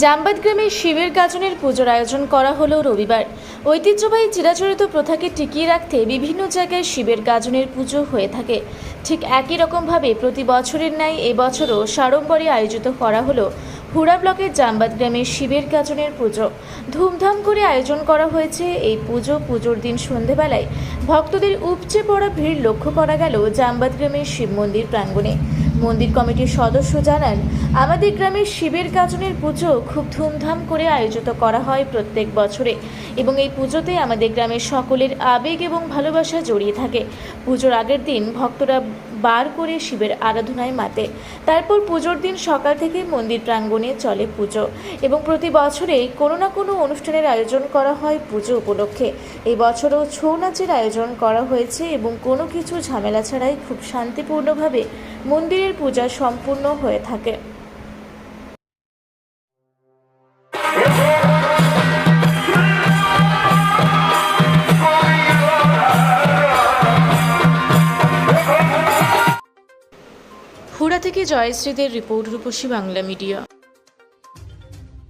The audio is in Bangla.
জামবাদ গ্রামে শিবের গাজনের পুজোর আয়োজন করা হলো রবিবার। ঐতিহ্যবাহী চিরাচরিত প্রথাকে টিকিয়ে রাখতে বিভিন্ন জায়গায় শিবের গাজনের পুজো হয়ে থাকে। ঠিক একই রকমভাবে প্রতি বছরের ন্যায় এবছরও সাড়ম্বরে আয়োজিত করা হলো হুড়া ব্লকের জামবাদ গ্রামে শিবের গাজনের পুজো। ধুমধাম করে আয়োজন করা হয়েছে এই পুজোর দিন সন্ধেবেলায় ভক্তদের উপচে পড়া ভিড় লক্ষ্য করা গেল জামবাদ গ্রামের শিব মন্দির প্রাঙ্গণে। মন্দির কমিটির সদস্য জানান, আমাদের গ্রামের শিবের গাজনের পুজো খুব ধুমধাম করে আয়োজিত করা হয় প্রত্যেক বছরে এবং এই পুজোতে আমাদের গ্রামের সকলের আবেগ এবং ভালোবাসা জড়িয়ে থাকে। পুজোর আগের দিন ভক্তরা বার করে শিবের আরাধনায় মাতে। তারপর পুজোর দিন সকাল থেকে মন্দির প্রাঙ্গণে চলে পুজো এবং প্রতি বছরেই কোনো না কোনো অনুষ্ঠানের আয়োজন করা হয় পুজো উপলক্ষে। এই বছরও ছৌ নাচের আয়োজন করা হয়েছে এবং কোনো কিছু ঝামেলা ছাড়াই খুব শান্তিপূর্ণভাবে মন্দিরের পূজা সম্পূর্ণ হয়ে থাকে। হুড়া থেকে জয়শ্রীদের রিপোর্ট, রূপসী বাংলা মিডিয়া।